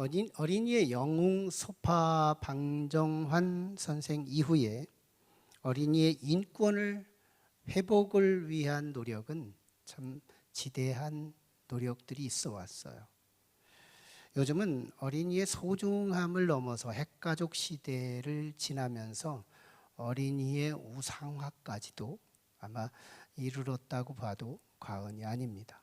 어린이의 영웅 소파 방정환 선생 이후에 어린이의 인권을 회복을 위한 노력은 참 지대한 노력들이 있어 왔어요. 요즘은 어린이의 소중함을 넘어서 핵가족 시대를 지나면서 어린이의 우상화까지도 아마 이르렀다고 봐도 과언이 아닙니다.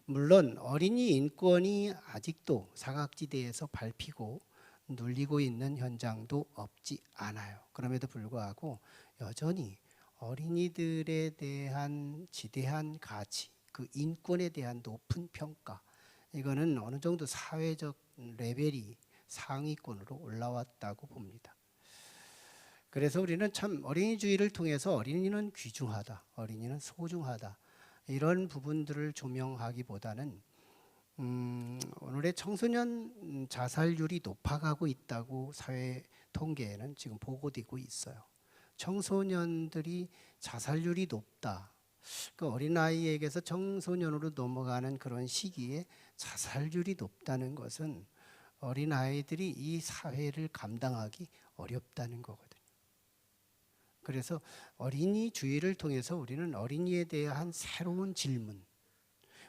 물론 어린이 인권이 아직도 사각지대에서 밟히고 눌리고 있는 현장도 없지 않아요. 그럼에도 불구하고 여전히 어린이들에 대한 지대한 가치, 그 인권에 대한 높은 평가, 이거는 어느 정도 사회적 레벨이 상위권으로 올라왔다고 봅니다. 그래서 우리는 참 어린이주의를 통해서 어린이는 귀중하다, 어린이는 소중하다, 이런 부분들을 조명하기보다는 오늘의 청소년 자살률이 높아가고 있다고 사회 통계에는 지금 보고되고 있어요. 청소년들이 자살률이 높다. 그 어린아이에게서 청소년으로 넘어가는 그런 시기에 자살률이 높다는 것은 어린아이들이 이 사회를 감당하기 어렵다는 거거든요. 그래서 어린이주의를 통해서 우리는 어린이에 대한 새로운 질문,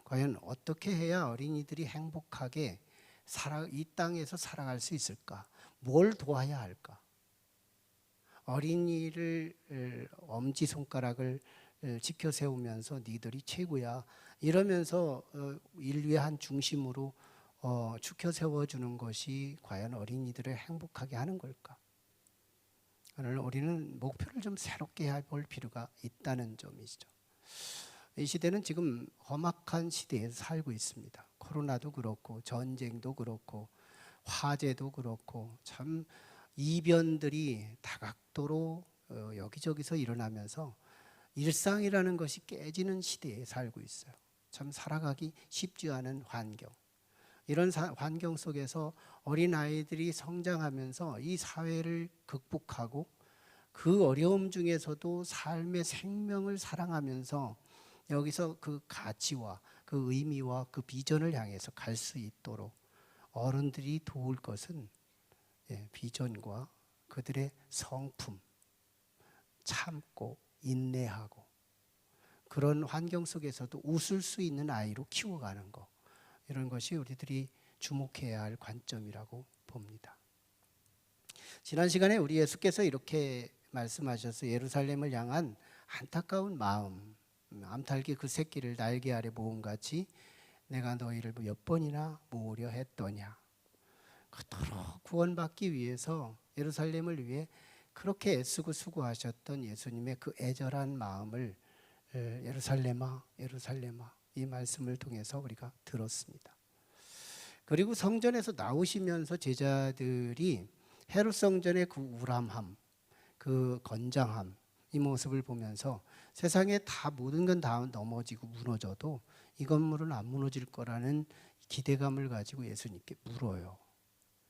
과연 어떻게 해야 어린이들이 행복하게 이 땅에서 살아갈 수 있을까? 뭘 도와야 할까? 어린이를 엄지손가락을 지켜 세우면서 니들이 최고야 이러면서 인류의 한 중심으로 지켜 세워주는 것이 과연 어린이들을 행복하게 하는 걸까? 오늘 우리는 목표를 좀 새롭게 해볼 필요가 있다는 점이죠. 이 시대는 지금 험악한 시대에서 살고 있습니다. 코로나도 그렇고 전쟁도 그렇고 화재도 그렇고 참 이변들이 다각도로 여기저기서 일어나면서 일상이라는 것이 깨지는 시대에 살고 있어요. 참 살아가기 쉽지 않은 환경. 이런 환경 속에서 어린아이들이 성장하면서 이 사회를 극복하고 그 어려움 중에서도 삶의 생명을 사랑하면서 여기서 그 가치와 그 의미와 그 비전을 향해서 갈 수 있도록 어른들이 도울 것은 비전과 그들의 성품, 참고 인내하고 그런 환경 속에서도 웃을 수 있는 아이로 키워가는 것, 이런 것이 우리들이 주목해야 할 관점이라고 봅니다. 지난 시간에 우리 예수께서 이렇게 말씀하셔서 예루살렘을 향한 안타까운 마음, 암탉이 그 새끼를 날개 아래 모음같이 내가 너희를 몇 번이나 모으려 했더냐. 그토록 구원받기 위해서 예루살렘을 위해 그렇게 애쓰고 수고하셨던 예수님의 그 애절한 마음을 예루살렘아 예루살렘아 이 말씀을 통해서 우리가 들었습니다. 그리고 성전에서 나오시면서 제자들이 헤롯 성전의 그 우람함, 그 건장함, 이 모습을 보면서 세상에 다 모든 건 다 넘어지고 무너져도 이 건물은 안 무너질 거라는 기대감을 가지고 예수님께 물어요.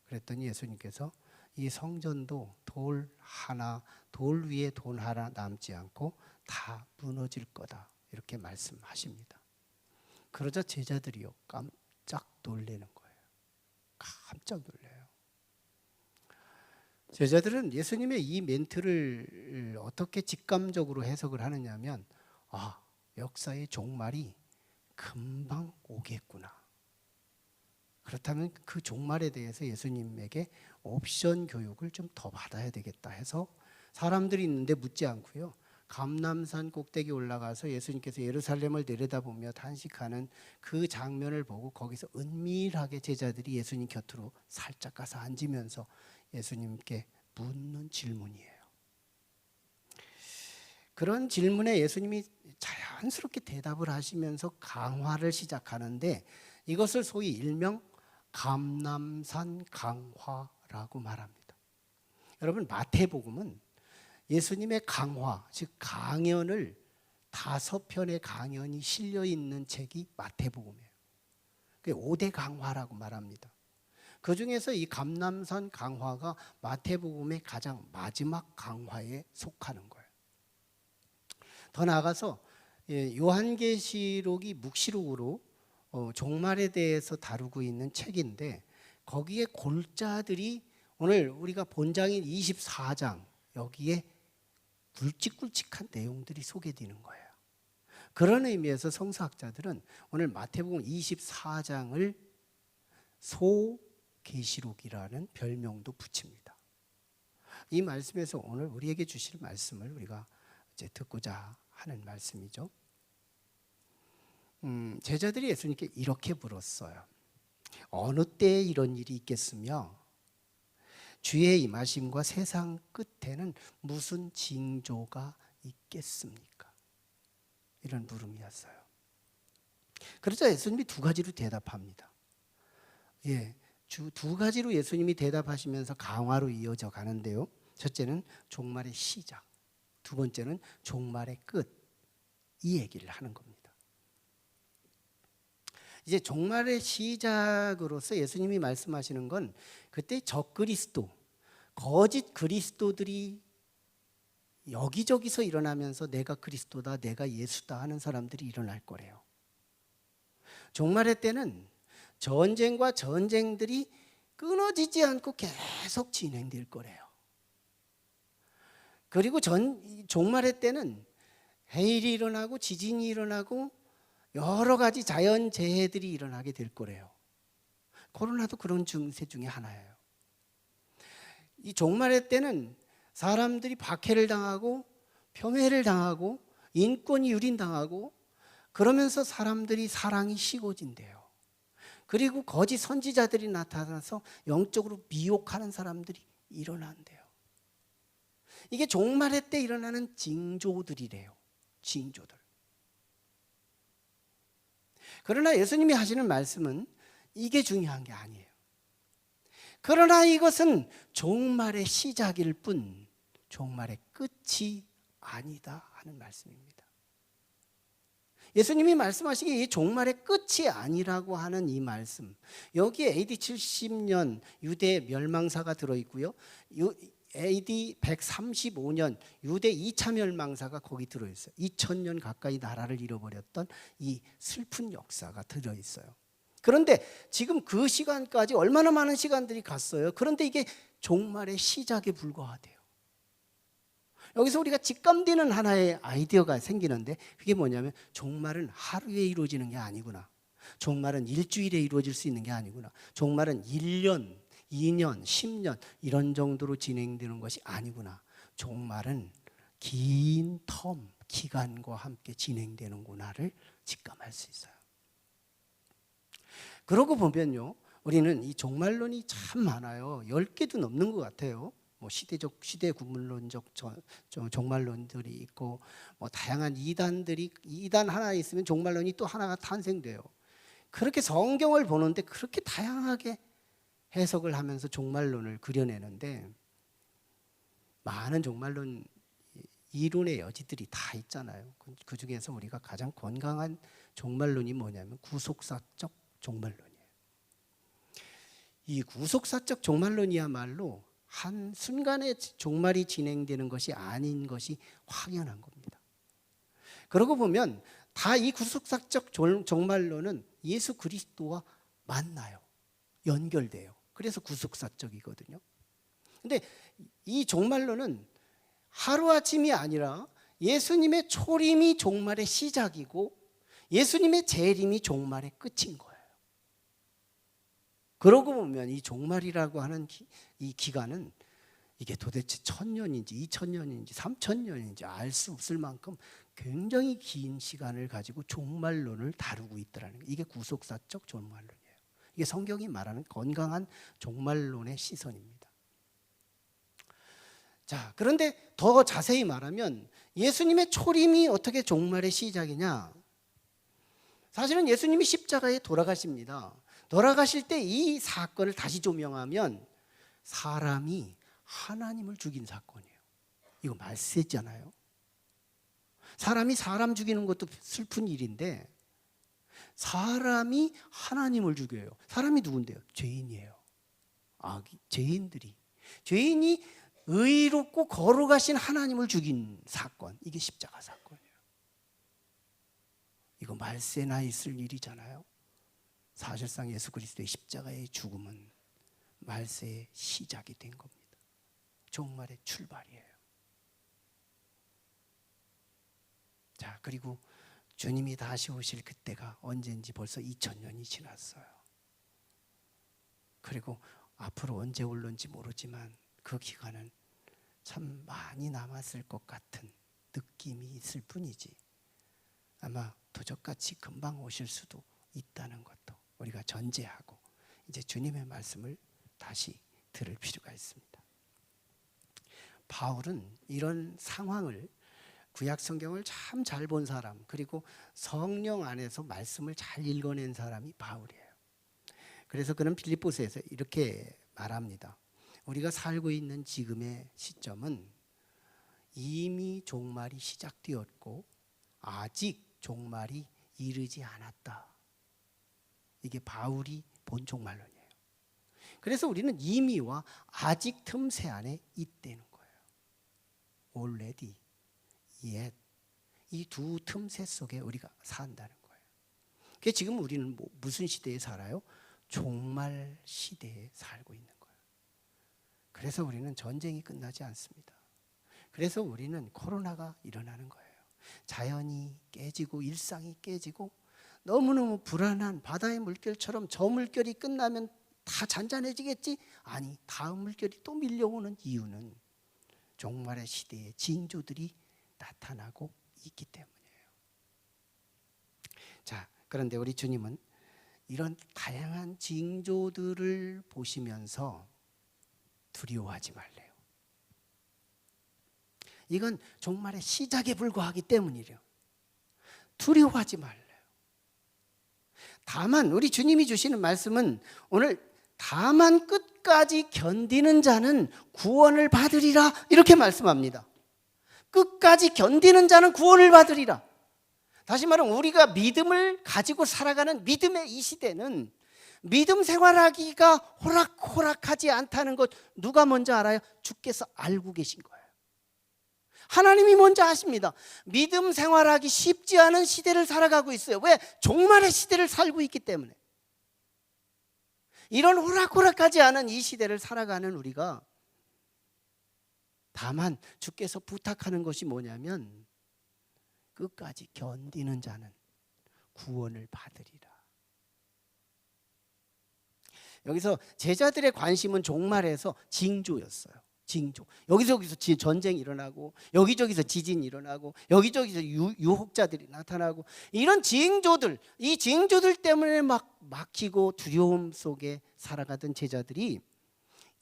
그랬더니 예수님께서 이 성전도 돌 위에 돈 하나 남지 않고 다 무너질 거다, 이렇게 말씀하십니다. 그러자 제자들이요 깜짝 놀라는 거예요. 깜짝 놀라요. 제자들은 예수님의 이 멘트를 어떻게 직감적으로 해석을 하느냐면 역사의 종말이 금방 오겠구나. 그렇다면 그 종말에 대해서 예수님에게 옵션 교육을 좀 더 받아야 되겠다 해서 사람들이 있는데 묻지 않고요, 감람산 꼭대기 올라가서 예수님께서 예루살렘을 내려다보며 탄식하는 그 장면을 보고 거기서 은밀하게 제자들이 예수님 곁으로 살짝 가서 앉으면서 예수님께 묻는 질문이에요. 그런 질문에 예수님이 자연스럽게 대답을 하시면서 강화를 시작하는데 이것을 소위 일명 감람산 강화라고 말합니다. 여러분, 마태복음은 예수님의 강화, 즉 강연을 5편의 강연이 실려 있는 책이 마태복음이에요. 그게 5대 강화라고 말합니다. 그 중에서 이 감람산 강화가 마태복음의 가장 마지막 강화에 속하는 거예요. 더 나아가서 요한계시록이 묵시록으로 종말에 대해서 다루고 있는 책인데 거기에 골자들이 오늘 우리가 본장인 24장 여기에 굵직굵직한 내용들이 소개되는 거예요. 그런 의미에서 성서학자들은 오늘 마태복음 24장을 소계시록이라는 별명도 붙입니다. 이 말씀에서 오늘 우리에게 주실 말씀을 우리가 이제 듣고자 하는 말씀이죠. 제자들이 예수님께 이렇게 물었어요. 어느 때에 이런 일이 있겠으며 주의 임하심과 세상 끝에는 무슨 징조가 있겠습니까? 이런 물음이었어요. 그러자 예수님이 두 가지로 대답합니다. 두 가지로 예수님이 대답하시면서 강화로 이어져 가는데요. 첫째는 종말의 시작, 두 번째는 종말의 끝, 이 얘기를 하는 겁니다. 이제 종말의 시작으로서 예수님이 말씀하시는 건 그때 적그리스도, 거짓 그리스도들이 여기저기서 일어나면서 내가 그리스도다, 내가 예수다 하는 사람들이 일어날 거래요. 종말의 때는 전쟁과 전쟁들이 끊어지지 않고 계속 진행될 거래요. 그리고 종말의 때는 해일이 일어나고 지진이 일어나고 여러 가지 자연재해들이 일어나게 될 거래요. 코로나도 그런 증세 중에 하나예요. 이 종말의 때는 사람들이 박해를 당하고 폄훼를 당하고 인권이 유린당하고 그러면서 사람들이 사랑이 식어진대요. 그리고 거짓 선지자들이 나타나서 영적으로 미혹하는 사람들이 일어난대요. 이게 종말의 때 일어나는 징조들이래요. 징조들. 그러나 예수님이 하시는 말씀은 이게 중요한 게 아니에요. 그러나 이것은 종말의 시작일 뿐 종말의 끝이 아니다 하는 말씀입니다. 예수님이 말씀하시기에 이 종말의 끝이 아니라고 하는 이 말씀, 여기에 AD 70년 유대 멸망사가 들어있고요, AD 135년 유대 2차 멸망사가 거기 들어있어요. 2000년 가까이 나라를 잃어버렸던 이 슬픈 역사가 들어있어요. 그런데 지금 그 시간까지 얼마나 많은 시간들이 갔어요. 그런데 이게 종말의 시작에 불과하대요. 여기서 우리가 직감되는 하나의 아이디어가 생기는데 그게 뭐냐면 종말은 하루에 이루어지는 게 아니구나. 종말은 일주일에 이루어질 수 있는 게 아니구나. 종말은 1년, 2년, 10년 이런 정도로 진행되는 것이 아니구나. 종말은 긴 텀, 기간과 함께 진행되는구나를 직감할 수 있어요. 그러고 보면요, 우리는 이 종말론이 참 많아요. 10개도 넘는 것 같아요. 뭐 시대 구문론적 종말론들이 있고, 뭐 다양한 이단 하나 있으면 종말론이 또 하나가 탄생돼요. 그렇게 성경을 보는데 그렇게 다양하게 해석을 하면서 종말론을 그려내는데 많은 종말론 이론의 여지들이 다 있잖아요. 그 중에서 우리가 가장 건강한 종말론이 뭐냐면 구속사적 종말론이에요. 이 구속사적 종말론이야말로 한 순간에 종말이 진행되는 것이 아닌 것이 확연한 겁니다. 그러고 보면 다 이 구속사적 종말론은 예수 그리스도와 만나요. 연결돼요. 그래서 구속사적이거든요. 근데 이 종말론은 하루아침이 아니라 예수님의 초림이 종말의 시작이고 예수님의 재림이 종말의 끝인 거예요. 그러고 보면 이 종말이라고 하는 이 기간은 이게 도대체 1000년인지 2000년인지 3000년인지 알 수 없을 만큼 굉장히 긴 시간을 가지고 종말론을 다루고 있더라는 거예요. 이게 구속사적 종말론이에요. 이게 성경이 말하는 건강한 종말론의 시선입니다. 자, 그런데 더 자세히 말하면 예수님의 초림이 어떻게 종말의 시작이냐? 사실은 예수님이 십자가에 돌아가십니다. 돌아가실 때 이 사건을 다시 조명하면 사람이 하나님을 죽인 사건이에요. 이거 말세잖아요. 사람이 사람 죽이는 것도 슬픈 일인데 사람이 하나님을 죽여요. 사람이 누군데요? 죄인이에요. 죄인이 의롭고 거룩하신 하나님을 죽인 사건, 이게 십자가 사건이에요. 이거 말세나 있을 일이잖아요. 사실상 예수 그리스도의 십자가의 죽음은 말세의 시작이 된 겁니다. 종말의 출발이에요. 자, 그리고 주님이 다시 오실 그때가 언제인지 벌써 2000년이 지났어요. 그리고 앞으로 언제 올는지 모르지만 그 기간은 참 많이 남았을 것 같은 느낌이 있을 뿐이지 아마 도적같이 금방 오실 수도 있다는 것도 우리가 전제하고 이제 주님의 말씀을 다시 들을 필요가 있습니다. 바울은 이런 상황을 구약 성경을 참 잘 본 사람, 그리고 성령 안에서 말씀을 잘 읽어낸 사람이 바울이에요. 그래서 그는 빌립보서에서 이렇게 말합니다. 우리가 살고 있는 지금의 시점은 이미 종말이 시작되었고 아직 종말이 이르지 않았다. 이게 바울이 본 종말론이에요. 그래서 우리는 이미와 아직 틈새 안에 있다는 거예요. already, yet. 이 두 틈새 속에 우리가 산다는 거예요. 그래서 지금 우리는 무슨 시대에 살아요? 종말 시대에 살고 있는 거예요. 그래서 우리는 전쟁이 끝나지 않습니다. 그래서 우리는 코로나가 일어나는 거예요. 자연이 깨지고 일상이 깨지고 너무너무 불안한 바다의 물결처럼 저 물결이 끝나면 다 잔잔해지겠지? 아니, 다음 물결이 또 밀려오는 이유는 종말의 시대에 징조들이 나타나고 있기 때문이에요. 자, 그런데 우리 주님은 이런 다양한 징조들을 보시면서 두려워하지 말래요. 이건 종말의 시작에 불과하기 때문이래요. 두려워하지 말래요. 다만 우리 주님이 주시는 말씀은 오늘 다만 끝까지 견디는 자는 구원을 받으리라 이렇게 말씀합니다. 끝까지 견디는 자는 구원을 받으리라. 다시 말하면 우리가 믿음을 가지고 살아가는 믿음의 이 시대는 믿음 생활하기가 호락호락하지 않다는 것 누가 먼저 알아요? 주께서 알고 계신 거예요. 하나님이 먼저 아십니다. 믿음 생활하기 쉽지 않은 시대를 살아가고 있어요. 왜? 종말의 시대를 살고 있기 때문에. 이런 호락호락하지 않은 이 시대를 살아가는 우리가 다만 주께서 부탁하는 것이 뭐냐면 끝까지 견디는 자는 구원을 받으리라. 여기서 제자들의 관심은 종말에서 징조였어요. 징조. 여기저기서 전쟁이 일어나고 여기저기서 지진이 일어나고 여기저기서 유혹자들이 나타나고 이런 징조들, 이 징조들 때문에 막 막히고 두려움 속에 살아가던 제자들이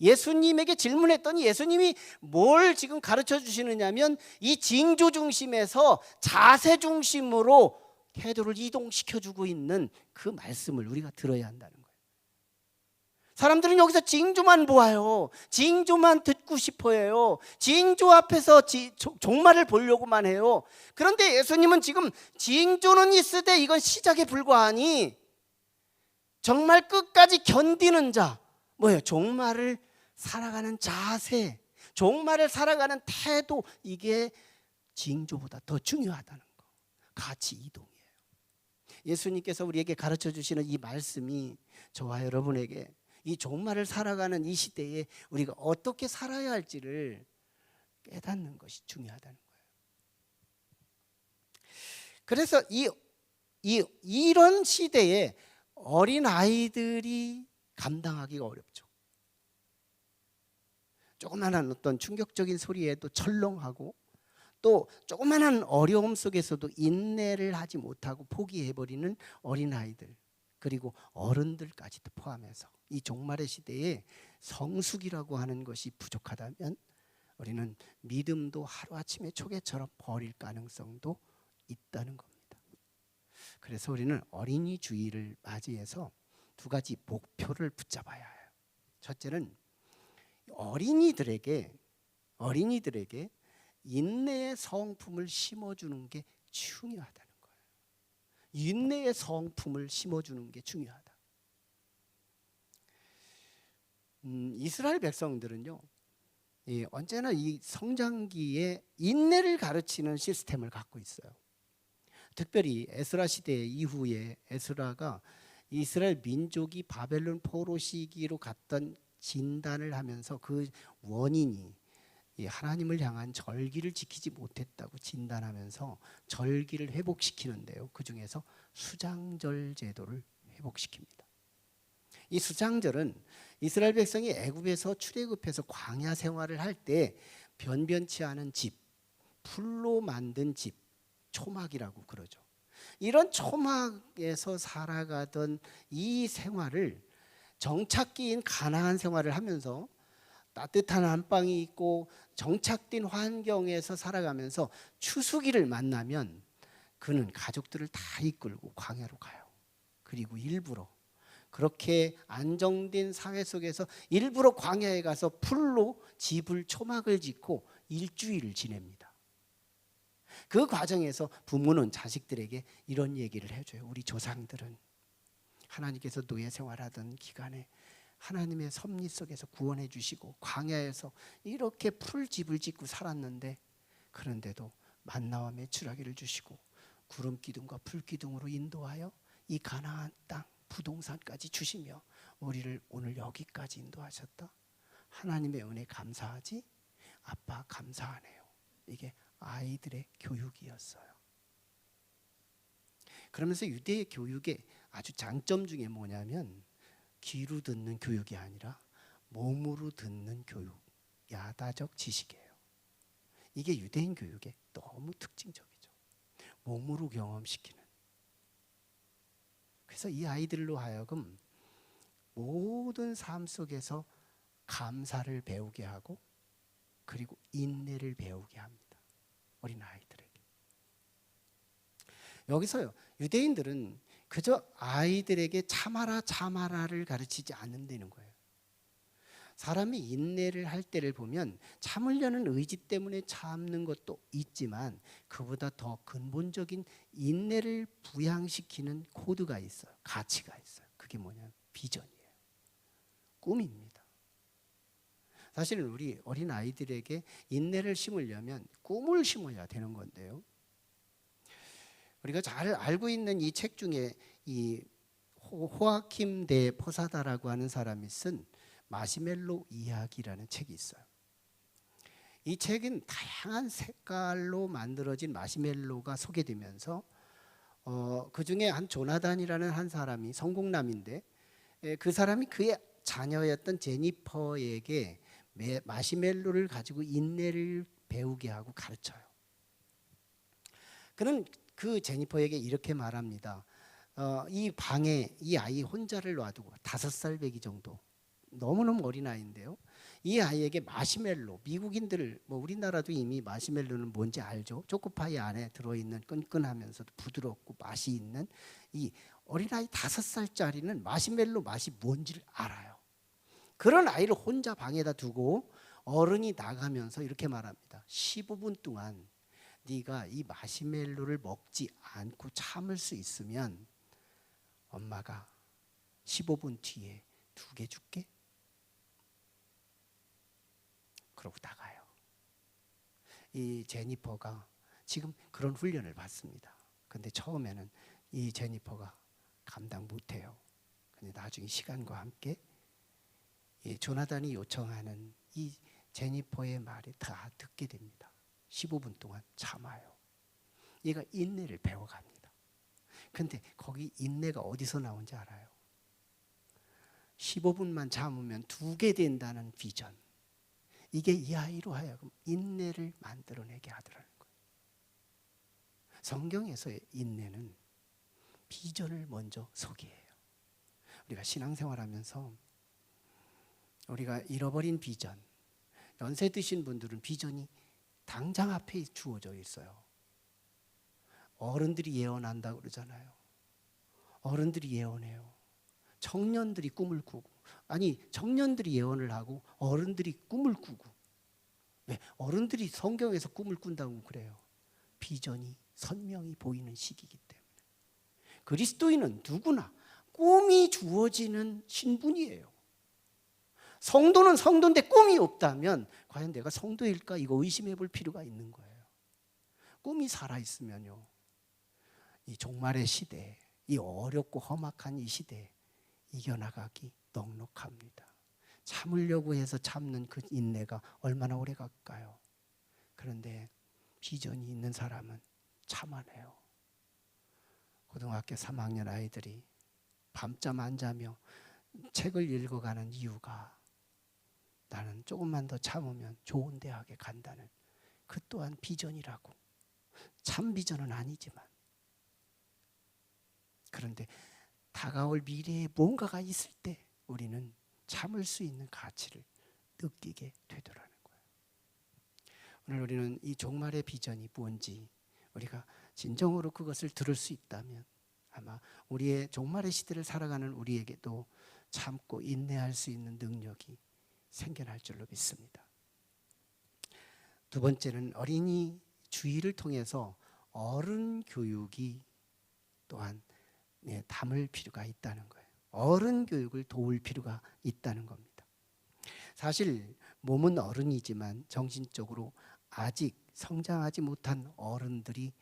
예수님에게 질문했더니 예수님이 뭘 지금 가르쳐 주시느냐면 이 징조 중심에서 자세 중심으로 태도를 이동시켜주고 있는 그 말씀을 우리가 들어야 한다는 거예요. 사람들은 여기서 징조만 보아요. 징조만 듣고 싶어해요. 징조 앞에서 종말을 보려고만 해요. 그런데 예수님은 지금 징조는 있으되 이건 시작에 불과하니 정말 끝까지 견디는 자, 뭐예요? 종말을 살아가는 자세, 종말을 살아가는 태도, 이게 징조보다 더 중요하다는 거. 같이 이동이에요. 예수님께서 우리에게 가르쳐 주시는 이 말씀이 저와 여러분에게 이 종말을 살아가는 이 시대에 우리가 어떻게 살아야 할지를 깨닫는 것이 중요하다는 거예요. 그래서 이런 시대에 어린 아이들이 감당하기가 어렵죠. 조그마한 어떤 충격적인 소리에도 철렁하고 또 조그마한 어려움 속에서도 인내를 하지 못하고 포기해버리는 어린아이들, 그리고 어른들까지도 포함해서 이 종말의 시대에 성숙이라고 하는 것이 부족하다면 우리는 믿음도 하루아침에 초계처럼 버릴 가능성도 있다는 겁니다. 그래서 우리는 어린이 주의를 맞이해서 두 가지 목표를 붙잡아야 해요. 첫째는 어린이들에게 인내의 성품을 심어주는 게 중요하다는 거예요. 인내의 성품을 심어주는 게 중요하다. 이스라엘 백성들은요, 언제나 이 성장기에 인내를 가르치는 시스템을 갖고 있어요. 특별히 에스라 시대 이후에 에스라가 이스라엘 민족이 바벨론 포로 시기로 갔던 진단을 하면서 그 원인이 이 하나님을 향한 절기를 지키지 못했다고 진단하면서 절기를 회복시키는데요. 그 중에서 수장절 제도를 회복시킵니다. 이 수장절은 이스라엘 백성이 애굽에서 출애굽해서 광야 생활을 할 때 변변치 않은 집, 풀로 만든 집, 초막이라고 그러죠. 이런 초막에서 살아가던 이 생활을 정착기인 가나안 생활을 하면서 따뜻한 안방이 있고 정착된 환경에서 살아가면서 추수기를 만나면 그는 가족들을 다 이끌고 광야로 가요. 그리고 일부러 그렇게 안정된 사회 속에서 일부러 광야에 가서 풀로 집을 초막을 짓고 일주일을 지냅니다. 그 과정에서 부모는 자식들에게 이런 얘기를 해줘요. 우리 조상들은 하나님께서 노예 생활하던 기간에 하나님의 섭리 속에서 구원해 주시고 광야에서 이렇게 풀집을 짓고 살았는데, 그런데도 만나와 메추라기를 주시고 구름 기둥과 불 기둥으로 인도하여 이 가나안 땅 부동산까지 주시며 우리를 오늘 여기까지 인도하셨다. 하나님의 은혜 감사하지? 아빠 감사하네요. 이게 아이들의 교육이었어요. 그러면서 유대의 교육의 아주 장점 중에 뭐냐면 귀로 듣는 교육이 아니라 몸으로 듣는 교육, 야다적 지식이에요. 이게 유대인 교육의 너무 특징적이죠. 몸으로 경험시키는. 그래서 이 아이들로 하여금 모든 삶 속에서 감사를 배우게 하고 그리고 인내를 배우게 합니다. 어린 아이들에게. 여기서요, 유대인들은 그저 아이들에게 참아라 참아라를 가르치지 않는다는 거예요. 사람이 인내를 할 때를 보면 참으려는 의지 때문에 참는 것도 있지만 그보다 더 근본적인 인내를 부양시키는 코드가 있어요. 가치가 있어요. 그게 뭐냐면 비전이에요. 꿈입니다. 사실은 우리 어린 아이들에게 인내를 심으려면 꿈을 심어야 되는 건데요. 우리가 잘 알고 있는 이 책 중에 이 호아킴 대 포사다라고 하는 사람이 쓴 마시멜로 이야기라는 책이 있어요. 이 책은 다양한 색깔로 만들어진 마시멜로가 소개되면서 그 중에 한 조나단이라는 한 사람이 성공남인데 그 사람이 그의 자녀였던 제니퍼에게 마시멜로를 가지고 인내를 배우게 하고 가르쳐요. 그는 그 제니퍼에게 이렇게 말합니다. 이 방에 이 아이 혼자를 놔두고 5살 배기 정도, 너무너무 어린 아이인데요. 이 아이에게 마시멜로, 미국인들 뭐 우리나라도 이미 마시멜로는 뭔지 알죠. 초코파이 안에 들어있는 끈끈하면서도 부드럽고 맛이 있는 이 어린아이 5살짜리는 마시멜로 맛이 뭔지를 알아요. 그런 아이를 혼자 방에다 두고 어른이 나가면서 이렇게 말합니다. 15분 동안 네가 이 마시멜로를 먹지 않고 참을 수 있으면 엄마가 15분 뒤에 2개 줄게. 그러고 나가요. 이 제니퍼가 지금 그런 훈련을 받습니다. 근데 처음에는 이 제니퍼가 감당 못해요. 근데 나중에 시간과 함께 이 조나단이 요청하는 이 제니퍼의 말을 다 듣게 됩니다. 15분 동안 참아요. 얘가 인내를 배워갑니다. 근데 거기 인내가 어디서 나온지 알아요? 15분만 참으면 2개 된다는 비전. 이게 이 아이로 하여금 인내를 만들어내게 하더라는 거예요. 성경에서의 인내는 비전을 먼저 소개해요. 우리가 신앙생활하면서 우리가 잃어버린 비전, 연세 드신 분들은 비전이 당장 앞에 주어져 있어요. 어른들이 예언한다고 그러잖아요. 어른들이 예언해요. 청년들이 꿈을 꾸고, 아니 청년들이 예언을 하고 어른들이 꿈을 꾸고. 왜? 어른들이 성경에서 꿈을 꾼다고 그래요. 비전이 선명히 보이는 시기이기 때문에. 그리스도인은 누구나 꿈이 주어지는 신분이에요. 성도는 성도인데 꿈이 없다면 과연 내가 성도일까? 이거 의심해 볼 필요가 있는 거예요. 꿈이 살아있으면요, 이 종말의 시대, 이 어렵고 험악한 이 시대에 이겨나가기 넉넉합니다. 참으려고 해서 참는 그 인내가 얼마나 오래 갈까요? 그런데 비전이 있는 사람은 참아내요. 고등학교 3학년 아이들이 밤잠 안 자며 책을 읽어가는 이유가 나는 조금만 더 참으면 좋은 대학에 간다는 그 또한 비전이라고. 참 비전은 아니지만, 그런데 다가올 미래에 뭔가가 있을 때 우리는 참을 수 있는 가치를 느끼게 되더라는 거예요. 오늘 우리는 이 종말의 비전이 뭔지 우리가 진정으로 그것을 들을 수 있다면 아마 우리의 종말의 시대를 살아가는 우리에게도 참고 인내할 수 있는 능력이 생겨날 줄로 믿습니다. 두 번째는 어린이 주의를 통해서 어른 교육이 또한 담을 필요가 있다는 거예요. 어른 교육을 도울 필요가 있다는 겁니다. 사실 몸은 어른이지만 정신적으로 아직 성장하지 못한 어른들이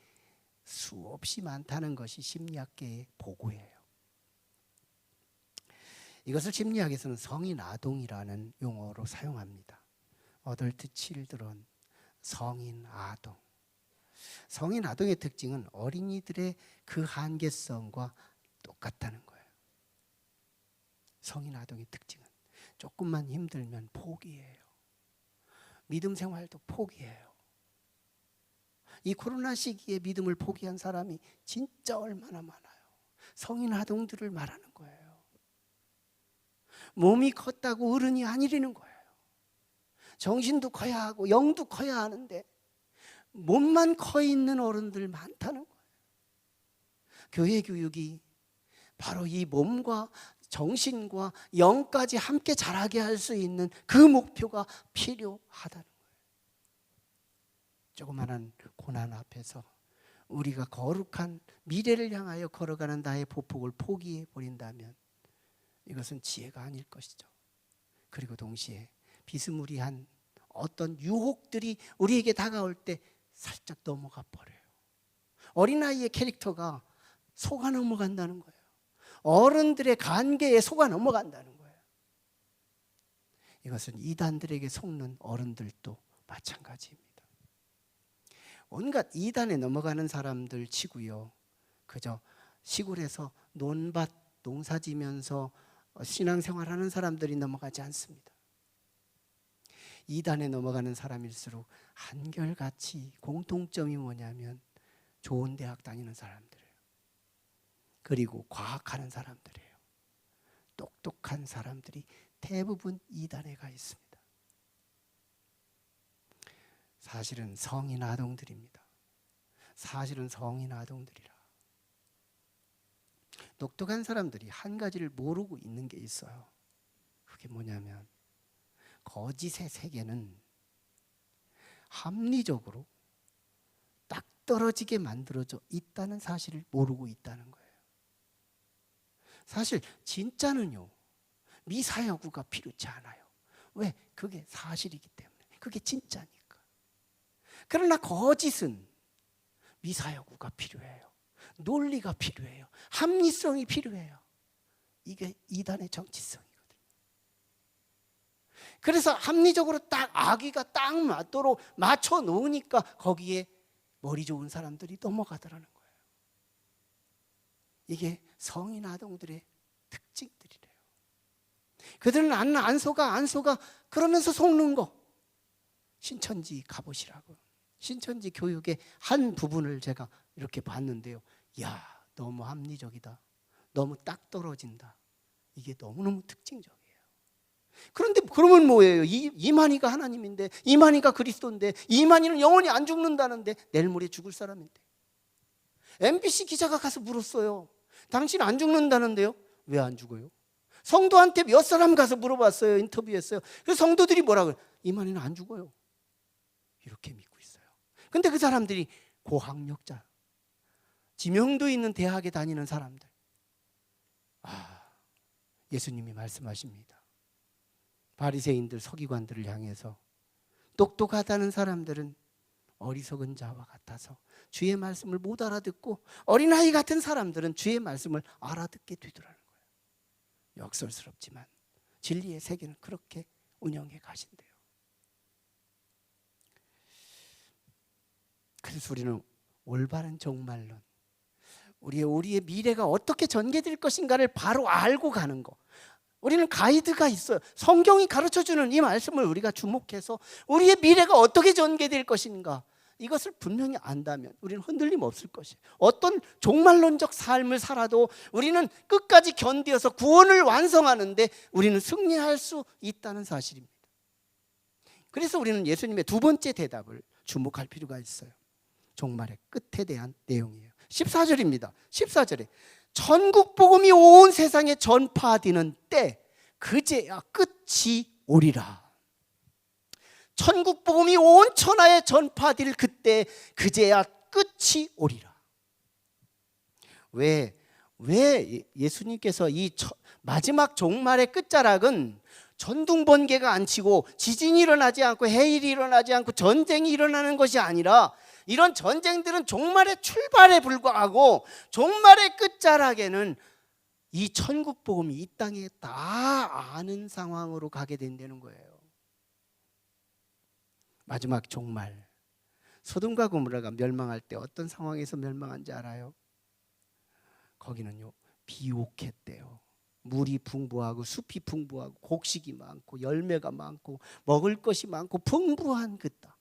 수없이 많다는 것이 심리학계의 보고예요. 이것을 심리학에서는 성인 아동이라는 용어로 사용합니다. 어덜트 칠드런, 성인 아동. 성인 아동의 특징은 어린이들의 그 한계성과 똑같다는 거예요. 성인 아동의 특징은 조금만 힘들면 포기해요. 믿음 생활도 포기해요. 이 코로나 시기에 믿음을 포기한 사람이 진짜 얼마나 많아요. 성인 아동들을 말하는 거예요. 몸이 컸다고 어른이 아니라는 거예요. 정신도 커야 하고 영도 커야 하는데 몸만 커 있는 어른들 많다는 거예요. 교회 교육이 바로 이 몸과 정신과 영까지 함께 자라게 할 수 있는 그 목표가 필요하다는 거예요. 조그마한 고난 앞에서 우리가 거룩한 미래를 향하여 걸어가는 나의 보폭을 포기해 버린다면 이것은 지혜가 아닐 것이죠. 그리고 동시에 비스무리한 어떤 유혹들이 우리에게 다가올 때 살짝 넘어가 버려요. 어린아이의 캐릭터가 속아 넘어간다는 거예요. 어른들의 관계에 속아 넘어간다는 거예요. 이것은 이단들에게 속는 어른들도 마찬가지입니다. 온갖 이단에 넘어가는 사람들 치고요, 그저 시골에서 논밭 농사지면서 신앙생활하는 사람들이 넘어가지 않습니다. 이단에 넘어가는 사람일수록 한결같이 공통점이 뭐냐면 좋은 대학 다니는 사람들이에요. 그리고 과학하는 사람들이에요. 똑똑한 사람들이 대부분 이단에 가 있습니다. 사실은 성인 아동들입니다. 사실은 성인 아동들이라. 똑똑한 사람들이 한 가지를 모르고 있는 게 있어요. 그게 뭐냐면 거짓의 세계는 합리적으로 딱 떨어지게 만들어져 있다는 사실을 모르고 있다는 거예요. 사실 진짜는요, 미사여구가 필요치 않아요. 왜? 그게 사실이기 때문에. 그게 진짜니까. 그러나 거짓은 미사여구가 필요해요. 논리가 필요해요. 합리성이 필요해요. 이게 이단의 정치성이거든요. 그래서 합리적으로 딱 아기가 딱 맞도록 맞춰 놓으니까 거기에 머리 좋은 사람들이 넘어가더라는 거예요. 이게 성인 아동들의 특징들이래요. 그들은 안 속아 그러면서 속는 거. 신천지 가보시라고. 신천지 교육의 한 부분을 제가 이렇게 봤는데요. 야, 너무 합리적이다. 너무 딱 떨어진다. 이게 너무너무 특징적이에요. 그런데 그러면 뭐예요? 이만희가 하나님인데, 이만희가 그리스도인데, 이만희는 영원히 안 죽는다는데 내일 모레 죽을 사람인데. MBC 기자가 가서 물었어요. 당신 안 죽는다는데요? 왜 안 죽어요? 성도한테 몇 사람 가서 물어봤어요. 인터뷰했어요. 그래서 성도들이 뭐라 그래요? 이만희는 안 죽어요. 이렇게 믿고 있어요. 근데 그 사람들이 고학력자, 지명도 있는 대학에 다니는 사람들. 예수님이 말씀하십니다. 바리새인들, 서기관들을 향해서 똑똑하다는 사람들은 어리석은 자와 같아서 주의 말씀을 못 알아듣고 어린아이 같은 사람들은 주의 말씀을 알아듣게 되더라는 거예요. 역설스럽지만 진리의 세계는 그렇게 운영해 가신대요. 그래서 우리는 올바른 종말론, 우리의 미래가 어떻게 전개될 것인가를 바로 알고 가는 거. 우리는 가이드가 있어요. 성경이 가르쳐주는 이 말씀을 우리가 주목해서 우리의 미래가 어떻게 전개될 것인가, 이것을 분명히 안다면 우리는 흔들림 없을 것이에요. 어떤 종말론적 삶을 살아도 우리는 끝까지 견디어서 구원을 완성하는데 우리는 승리할 수 있다는 사실입니다. 그래서 우리는 예수님의 두 번째 대답을 주목할 필요가 있어요. 종말의 끝에 대한 내용이에요. 14절입니다. 14절에 천국 복음이 온 세상에 전파되는 때 그제야 끝이 오리라. 천국 복음이 온 천하에 전파될 그때 그제야 끝이 오리라. 왜 예수님께서 이 마지막 종말의 끝자락은 천둥번개가 안 치고 지진이 일어나지 않고 해일이 일어나지 않고 전쟁이 일어나는 것이 아니라, 이런 전쟁들은 종말의 출발에 불과하고 종말의 끝자락에는 이 천국 복음이 이 땅에 다 아는 상황으로 가게 된다는 거예요. 마지막 종말, 소돔과 고모라가 멸망할 때 어떤 상황에서 멸망한지 알아요? 거기는요, 비옥했대요. 물이 풍부하고 숲이 풍부하고 곡식이 많고 열매가 많고 먹을 것이 많고 풍부한 그 땅.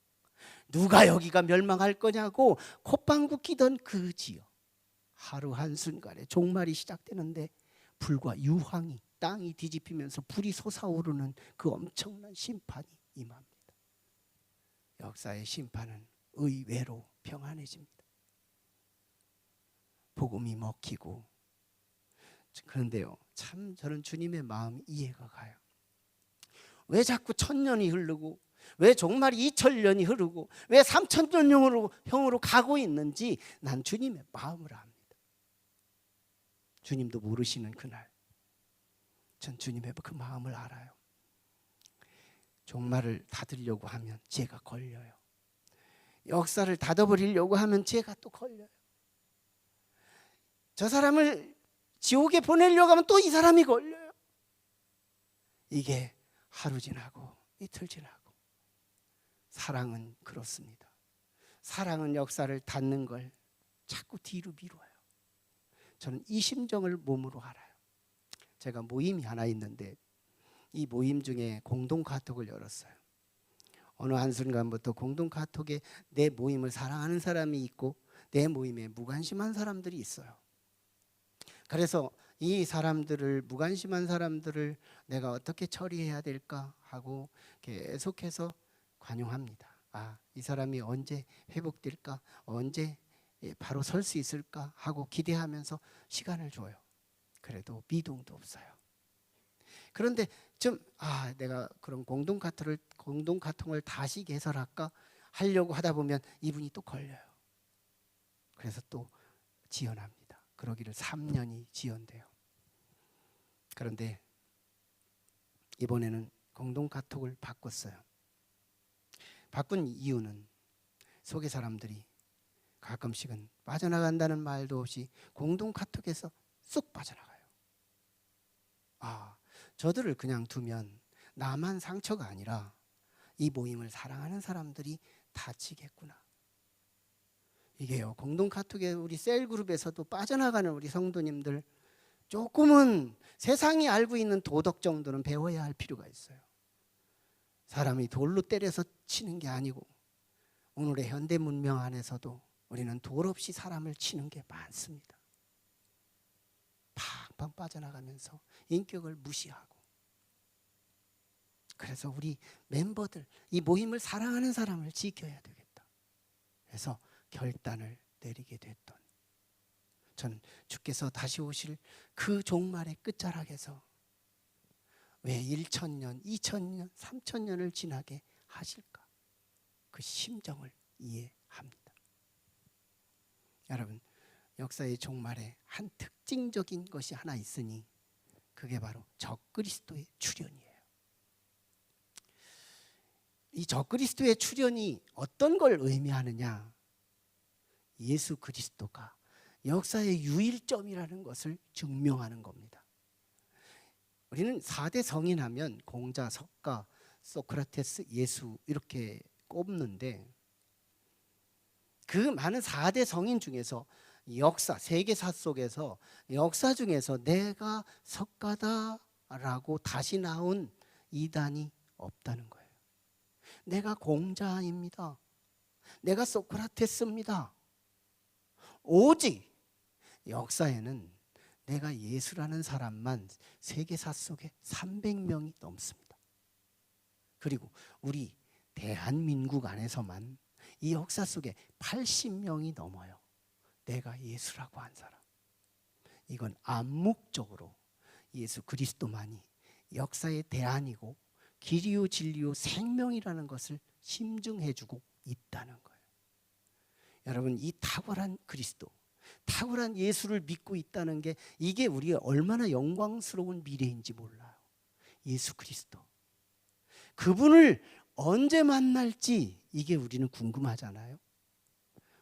누가 여기가 멸망할 거냐고 콧방구 끼던 그 지역, 하루 한순간에 종말이 시작되는데 불과 유황이, 땅이 뒤집히면서 불이 솟아오르는 그 엄청난 심판이 임합니다. 역사의 심판은 의외로 평안해집니다. 복음이 먹히고. 그런데요, 참 저는 주님의 마음이 이해가 가요. 왜 자꾸 1000년이 흐르고, 왜 종말이 2000년이 흐르고, 왜 3000년형으로 가고 있는지 난 주님의 마음을 압니다. 주님도 모르시는 그날, 전 주님의 그 마음을 알아요. 종말을 닫으려고 하면 죄가 걸려요. 역사를 닫아버리려고 하면 죄가 또 걸려요. 저 사람을 지옥에 보내려고 하면 또 이 사람이 걸려요. 이게 하루 지나고 이틀 지나고. 사랑은 그렇습니다. 사랑은 역사를 닫는 걸 자꾸 뒤로 미뤄요. 저는 이 심정을 몸으로 알아요. 제가 모임이 하나 있는데 이 모임 중에 공동 카톡을 열었어요. 어느 한순간부터 공동 카톡에 내 모임을 사랑하는 사람이 있고 내 모임에 무관심한 사람들이 있어요. 그래서 이 사람들을, 무관심한 사람들을 내가 어떻게 처리해야 될까 하고 계속해서 관용합니다. 이 사람이 언제 회복될까, 언제 바로 설 수 있을까 하고 기대하면서 시간을 줘요. 그래도 미동도 없어요. 그런데 내가 그런 공동 카톡을 다시 개설할까 하려고 하다 보면 이분이 또 걸려요. 그래서 또 지연합니다. 그러기를 3년이 지연돼요. 그런데 이번에는 공동 카톡을 바꿨어요. 바꾼 이유는 속의 사람들이 가끔씩은 빠져나간다는 말도 없이 공동 카톡에서 쑥 빠져나가요. 저들을 그냥 두면 나만 상처가 아니라 이 모임을 사랑하는 사람들이 다치겠구나. 이게요, 공동 카톡에 우리 셀그룹에서도 빠져나가는 우리 성도님들 조금은 세상이 알고 있는 도덕 정도는 배워야 할 필요가 있어요. 사람이 돌로 때려서 치는 게 아니고 오늘의 현대 문명 안에서도 우리는 돌 없이 사람을 치는 게 많습니다. 팡팡 빠져나가면서 인격을 무시하고. 그래서 우리 멤버들, 이 모임을 사랑하는 사람을 지켜야 되겠다. 그래서 결단을 내리게 됐던, 저는 주께서 다시 오실 그 종말의 끝자락에서 왜 1000년, 2000년, 3000년을 지나게 하실까? 그 심정을 이해합니다. 여러분, 역사의 종말에 한 특징적인 것이 하나 있으니 그게 바로 적그리스도의 출현이에요. 이 적그리스도의 출현이 어떤 걸 의미하느냐? 예수 그리스도가 역사의 유일점이라는 것을 증명하는 겁니다. 우리는 4대 성인 하면 공자, 석가, 소크라테스, 예수 이렇게 꼽는데 그 많은 4대 성인 중에서 역사, 세계사 속에서 역사 중에서 내가 석가다라고 다시 나온 이단이 없다는 거예요. 내가 공자입니다. 내가 소크라테스입니다. 오직 역사에는 내가 예수라는 사람만 세계사 속에 300명이 넘습니다. 그리고 우리 대한민국 안에서만 이 역사 속에 80명이 넘어요. 내가 예수라고 한 사람. 이건 암묵적으로 예수 그리스도만이 역사의 대안이고 길이요 진리요 생명이라는 것을 심증해주고 있다는 거예요. 여러분, 이 탁월한 그리스도, 탁월한 예수를 믿고 있다는 게 이게 우리가 얼마나 영광스러운 미래인지 몰라요. 예수 그리스도. 그분을 언제 만날지 이게 우리는 궁금하잖아요.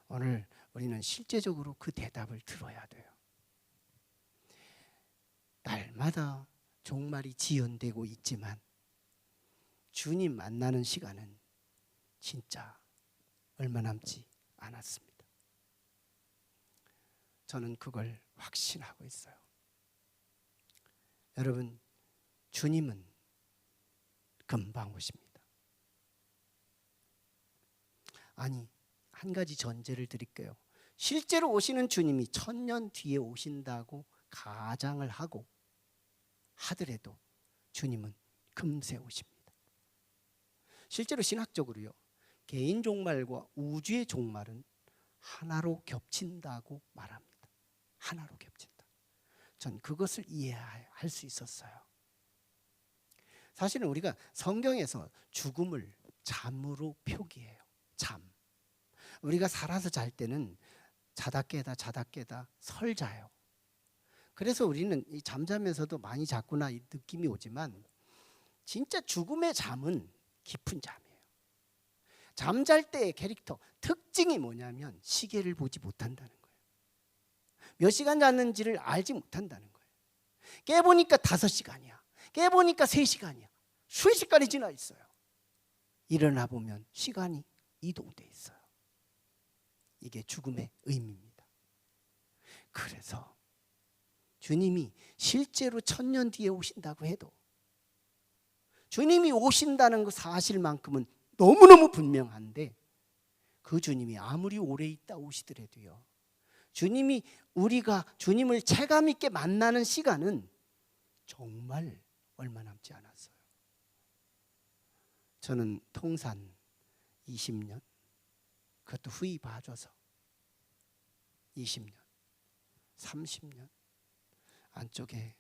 오늘 우리는 실제적으로 그 대답을 들어야 돼요. 날마다 종말이 지연되고 있지만 주님 만나는 시간은 진짜 얼마 남지 않았습니다. 저는 그걸 확신하고 있어요. 여러분, 주님은 금방 오십니다. 아니, 한 가지 전제를 드릴게요. 실제로 오시는 주님이 1000년 뒤에 오신다고 가정을 하고 하더라도 주님은 금세 오십니다. 실제로 신학적으로요, 개인 종말과 우주의 종말은 하나로 겹친다고 말합니다. 하나로 겹친다. 전 그것을 이해할 수 있었어요. 사실은 우리가 성경에서 죽음을 잠으로 표기해요. 잠. 우리가 살아서 잘 때는 자다 깨다 설자요. 그래서 우리는 이 잠자면서도 많이 잤구나 이 느낌이 오지만 진짜 죽음의 잠은 깊은 잠이에요. 잠잘 때의 캐릭터 특징이 뭐냐면 시계를 보지 못한다는 거예요. 몇 시간 잤는지를 알지 못한다는 거예요. 깨보니까 5시간이야. 깨보니까 3시간이야. 수시간이 지나 있어요. 일어나 보면 시간이 이동돼 있어요. 이게 죽음의 의미입니다. 그래서 주님이 실제로 1000년 뒤에 오신다고 해도 주님이 오신다는 그 사실만큼은 너무너무 분명한데 그 주님이 아무리 오래 있다 오시더라도요, 주님이 우리가 주님을 체감 있게 만나는 시간은 정말 얼마 남지 않았어요. 저는 통산 20년, 그것도 후이 봐줘서 20년, 30년 안쪽에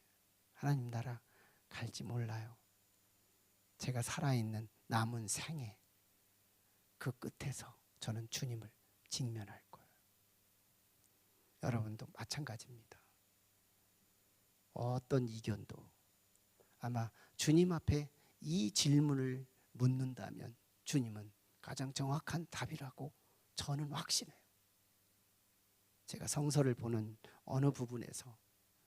하나님 나라 갈지 몰라요. 제가 살아있는 남은 생애 그 끝에서 저는 주님을 직면할 거예요. 여러분도 마찬가지입니다. 어떤 이견도 아마 주님 앞에 이 질문을 묻는다면 주님은 가장 정확한 답이라고 저는 확신해요. 제가 성서를 보는 어느 부분에서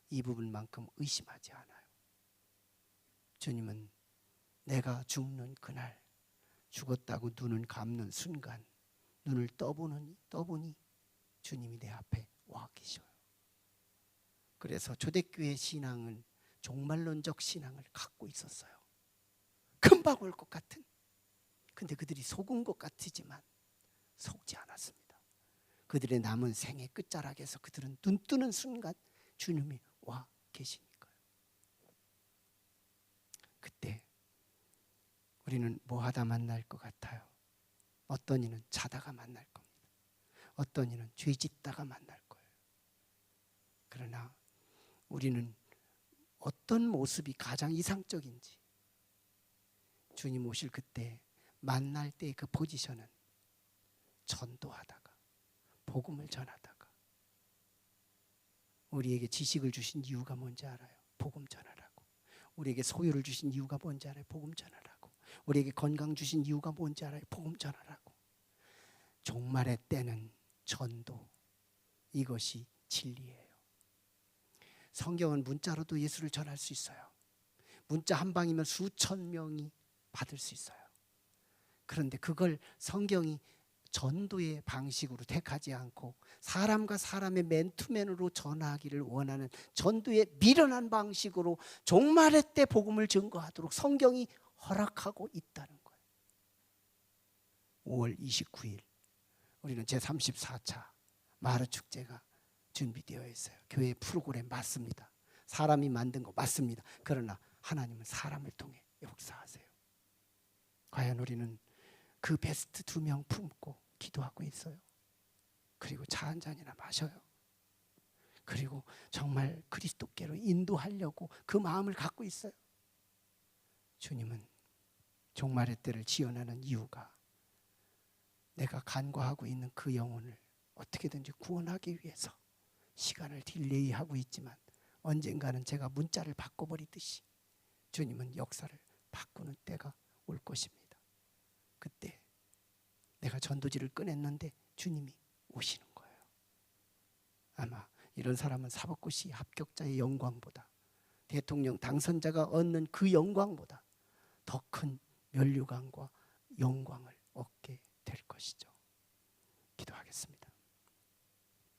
이 부분만큼 의심하지 않아요. 주님은 내가 죽는 그날, 죽었다고 눈을 감는 순간 눈을 떠보니 주님이 내 앞에 와 계셔요. 그래서 초대교회 신앙은 종말론적 신앙을 갖고 있었어요. 금방 올 것 같은. 근데 그들이 속은 것 같지만 속지 않았습니다. 그들의 남은 생애 끝자락에서 그들은 눈 뜨는 순간 주님이 와 계시니까요. 그때 우리는 뭐 하다 만날 것 같아요? 어떤 이는 자다가 만날 겁니다. 어떤 이는 죄 짓다가 만날 거예요. 그러나 우리는 어떤 모습이 가장 이상적인지, 주님 오실 그때 만날 때의 그 포지션은 전도하다가 복음을 전하다가, 우리에게 지식을 주신 이유가 뭔지 알아요? 복음 전하라고. 우리에게 소유를 주신 이유가 뭔지 알아요? 복음 전하라고. 우리에게 건강 주신 이유가 뭔지 알아요? 복음 전하라고. 종말의 때는 전도, 이것이 진리예요. 성경은 문자로도 예수를 전할 수 있어요. 문자 한 방이면 수천 명이 받을 수 있어요. 그런데 그걸 성경이 전도의 방식으로 택하지 않고 사람과 사람의 맨투맨으로 전하기를 원하는 전도의 미련한 방식으로 종말의 때 복음을 증거하도록 성경이 허락하고 있다는 거예요. 5월 29일 우리는 제34차 마을 축제가 준비되어 있어요. 교회 프로그램 맞습니다. 사람이 만든 거 맞습니다. 그러나 하나님은 사람을 통해 역사하세요. 과연 우리는 그 베스트 2명 품고 기도하고 있어요. 그리고 차 한 잔이나 마셔요. 그리고 정말 그리스도께로 인도하려고 그 마음을 갖고 있어요. 주님은 종말의 때를 지연하는 이유가 내가 간과하고 있는 그 영혼을 어떻게든지 구원하기 위해서 시간을 딜레이하고 있지만 언젠가는 제가 문자를 바꿔버리듯이 주님은 역사를 바꾸는 때가 올 것입니다. 그때 내가 전도지를 꺼냈는데 주님이 오시는 거예요. 아마 이런 사람은 사법고시 합격자의 영광보다 대통령 당선자가 얻는 그 영광보다 더 큰 면류관과 영광을